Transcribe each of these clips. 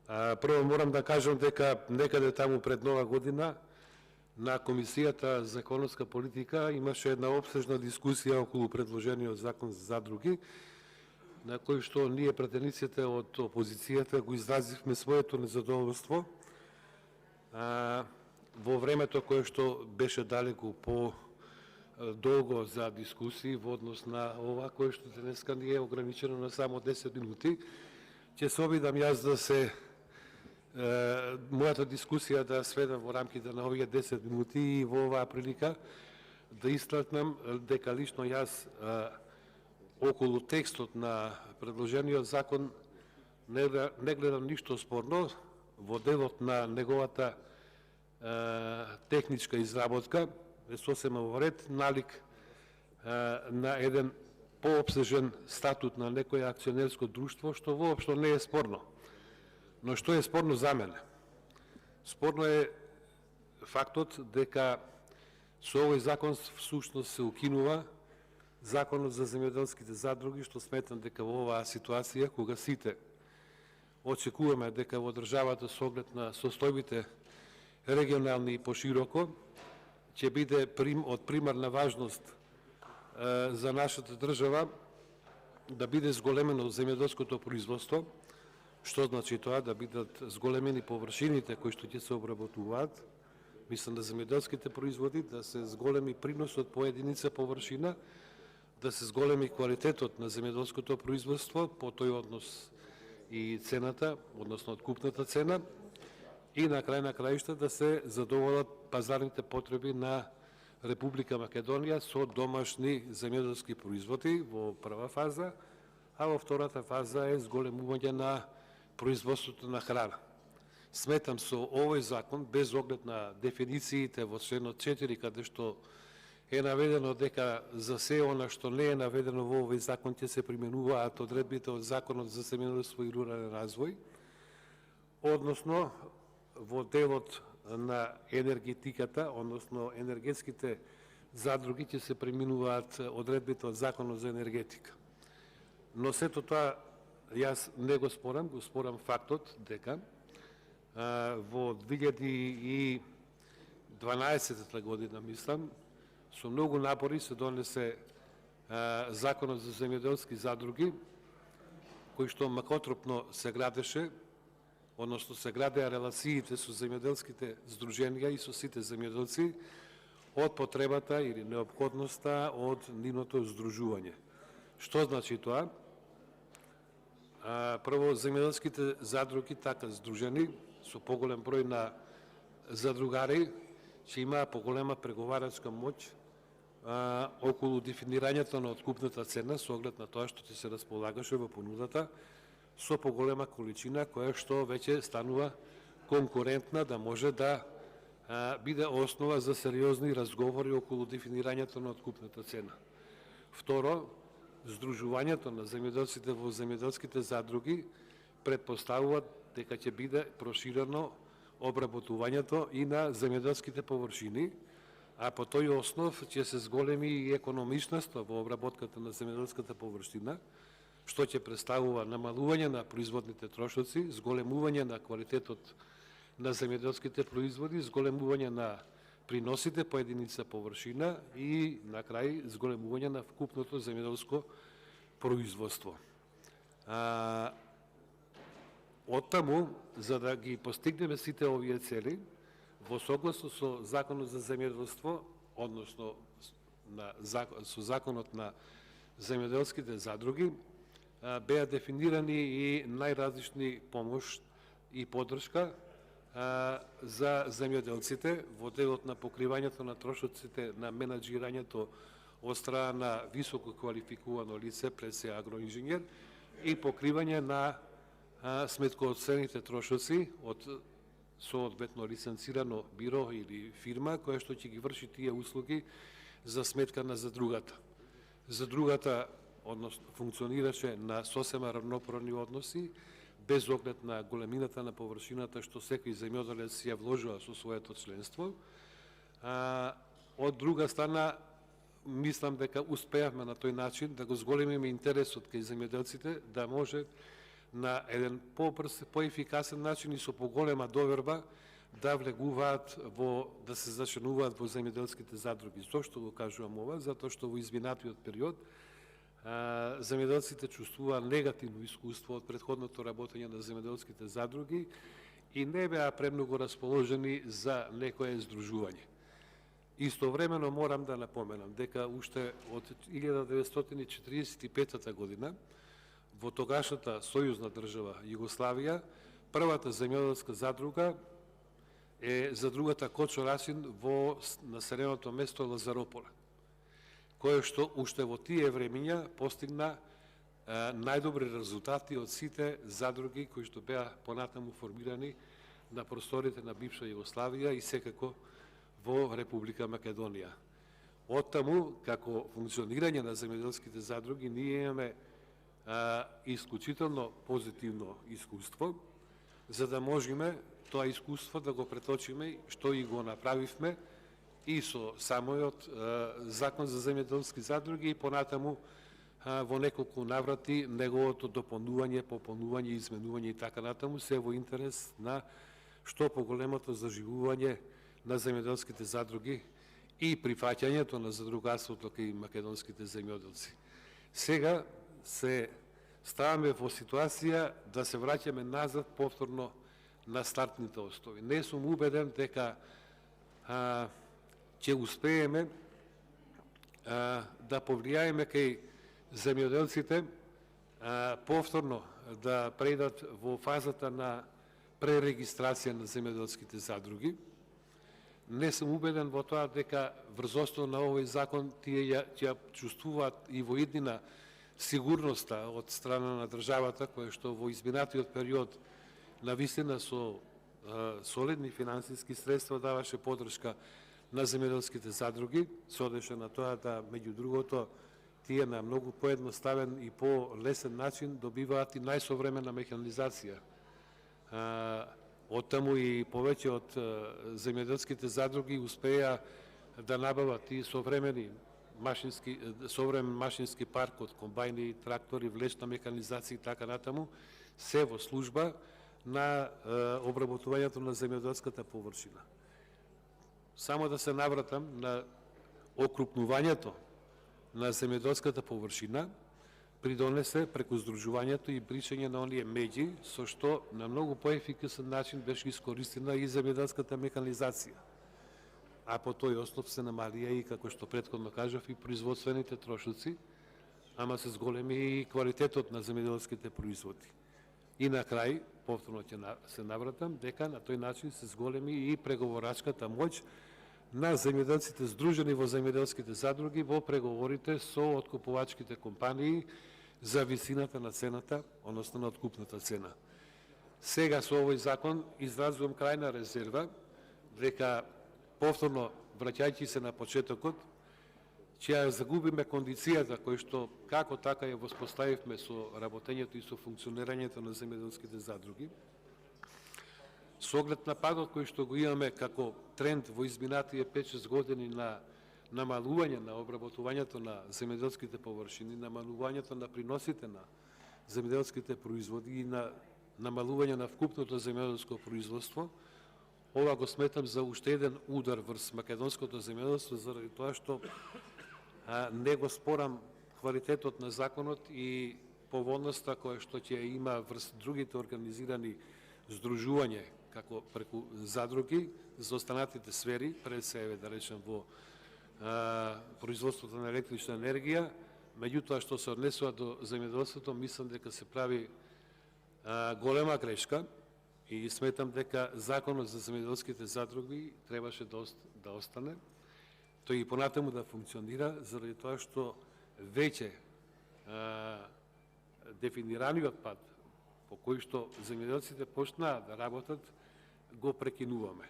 Прво морам да кажам дека некаде таму пред Нова година на Комисијата за економска политика имаше една обсежна дискусија околу предложениот закон за задруги, на кој што ние пратениците од опозицијата го изразивме своето незадоволство во времето кое што беше далеку по долго за дискусии во однос на ова кое што денеска ни е ограничено на само 10 минути. Ќе се обидам јас да се мојата дискусија да сведам во рамките на овие 10 минути и во оваа прилика да истакнам дека лично јас околу текстот на предложениот закон не гледам ништо спорно во делот на неговата техничка изработка, е сосема во ред, налик на еден поопсежен статут на некој акционерско друштво, што воопшто не е спорно. Но што е спорно за мене? Спорно е фактот дека со овој закон всушност се укинува Законот за земјоделските задруги, што сметам дека во оваа ситуација, кога сите очекуваме дека во државата со оглед на состојбите регионални и пошироко, ќе биде од примарна важност за нашата држава да биде зголемено земјоделското производство. Што значи тоа? Да бидат зголемени површините кои што ќе се обработуваат, мислам на земјоделските производи, да се зголеми приносот по единица површина, да се зголеми квалитетот на земјоделското производство, по тој однос и цената, односно откупната цена, и на крај на краишта да се задоволат пазарните потреби на Република Македонија со домашни земјоделски производи во прва фаза, а во втората фаза е зголемување на производството на храна. Сметам со овој закон, без оглед на дефинициите во членот 4, каде што е наведено дека за се она што не е наведено во овој закон ќе се применуваат одредбите од Законот за земјоделство и рурален развој, односно во делот на енергетиката, односно енергетските задруги ќе се применуваат одредбите од Законот за енергетика. Но сето тоа јас не го спорам фактот дека во 2012 година, мислам, со многу напори се донесе Законот за земјоделски задруги, кој што макотропно се градеше, односно се градеа релациите со земјоделските здруженија и со сите земјоделци од потребата или неопходноста од нивното здружување. Што значи тоа? Прво, земјоделските задруги така здружени со поголем број на задругари ќе имаа поголема преговарачка моќ околу дефинирањето на откупната цена со оглед на тоа што ќе се располагаше во понудата со поголема количина која што веќе станува конкурентна да може да биде основа за сериозни разговори околу дефинирањето на откупната цена. Второ, здружувањето на земјоделците во земјоделските задруги претпоставуваат дека ќе биде проширено обработувањето и на земјоделските површини, а по тој основ ќе се зголеми и економичноста во обработката на земјоделската површина, што ќе представува намалување на производните трошоци, зголемување на квалитетот на земјоделските производи, зголемување на приносите по единица површина и на крај зголемување на вкупното земјоделско производство. Оттаму, за да ги постигнеме сите овие цели, во согласно со Законот за земјоделство, односно со Законот на земјоделските задруги, беа дефинирани и најразлични помош и поддршка за земјоделците во делот на покривањето на трошоците на менаџирањето од страна на високо квалификувано лице, пред се агроинженер, и покривање на сметкооценните трошоци од соодветно лиценцирано биро или фирма која што ќе ги врши тие услуги за сметка на задругата. Задругата, односно, функционираше на сосема равноправни односи, без оглед на големината на површината што секој земјоделец ја вложува со своето членство. Од друга страна, мислам дека успеавме на тој начин да го зголемиме интересот кај земјоделците, да може на еден побрз, поефикасен начин и со поголема доверба да влегуваат да се зачленуваат во земјоделските задруги. Зошто го кажувам ова? Затоа што во изминатиот период земјоделците чувствуваа негативно искуство од претходното работење на земјоделските задруги и не беа премногу расположени за некое здружување. Истовремено морам да напоменам дека уште од 1945 година во тогашната сојузна држава Југославија првата земјоделска задруга е задругата Кочо Расин во населеното место Лазарополе, кое што уште во тие времиња постигна најдобри резултати од сите задруги кои што беа понатаму формирани на просторите на бивша Југославија и секако во Република Македонија. Оттаму, како функционирање на земјоделските задруги, ние имаме исклучително позитивно искуство, за да можеме тоа искуство да го преточиме, што и го направивме и со самиот закон за земјоделски задруги и понатаму во неколку наврати неговото дополнување, пополнување, изменување и така натаму, се во интерес на што поголемото заживување на земјоделските задруги и прифаќањето на задругарството кај македонските земјоделци. Сега се ставаме во ситуација да се враќаме назад повторно на стартните основи. Не сум убеден дека ќе успееме да повлијаеме кај земјоделците повторно да преидат во фазата на пререгистрација на земјоделските задруги. Не сум убеден во тоа дека врзостта на овој закон тие ќе чувствуваат и во иднина сигурноста од страна на државата, која што во изминатиот период навистина со солидни финансиски средства даваше подршка на земјоделските задруги, се одеше на тоа да, меѓу другото, тие на многу поедноставен и по-лесен начин добиваат и најсовремена механизација. Оттаму и повеќе од земјоделските задруги успеа да набават и современ машински парк од комбајни, трактори, влечна механизација и така натаму, се во служба на обработувањето на земјоделската површина. Само да се навратам на окрупнувањето на земјоделската површина, придонесе преку здружувањето и бришење на оние меѓи, со што на многу поефикасен начин беше искористена и земјоделската механизација. А по тој основ се намалија и, како што претходно кажав, и производствените трошоци, ама се зголеми и квалитетот на земјоделските производи. И на крај, повторно ќе се навратам, дека на тој начин се зголеми и преговорачката моќ на земјоделците здружени во земјоделските задруги во преговорите со откупувачките компании за висината на цената, односно на откупната цена. Сега со овој закон изразувам крајна резерва дека повторно враќајќи се на почетокот, ќе ја загубиме кондицијата кој што како така ја воспоставивме со работењето и со функционирањето на земјоделските задруги. Со оглед на падот кој што го имаме како тренд во изминатие 5-6 години на намалување на обработувањето на земјоделските површини, намалувањето на приносите на земјоделските производи и на намалување на вкупното земјоделско производство, ова го сметам за уште еден удар врз македонското земјоделство, заради тоа што не го спорам квалитетот на законот и поволноста која што ќе има врз другите организирани здружување, како преку задруги за останатите сфери, пред себе да речем во производството на електрична енергија. Меѓутоа што се однесува до земјоделството, мислам дека се прави голема грешка и сметам дека законот за земјоделските задруги требаше да остане, тој и понатаму да функционира, заради тоа што веќе дефинираниот пат по кој што земјоделците почнаа да работат, го прекинуваме.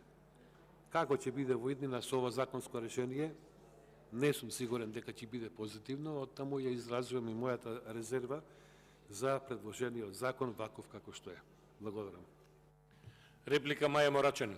Како ќе биде во иднина со ова законско решение, не сум сигурен дека ќе биде позитивно, оттаму ја изразувам и мојата резерва за предложениот закон ваков како што е. Благодарам. Реплика Маја Морачани.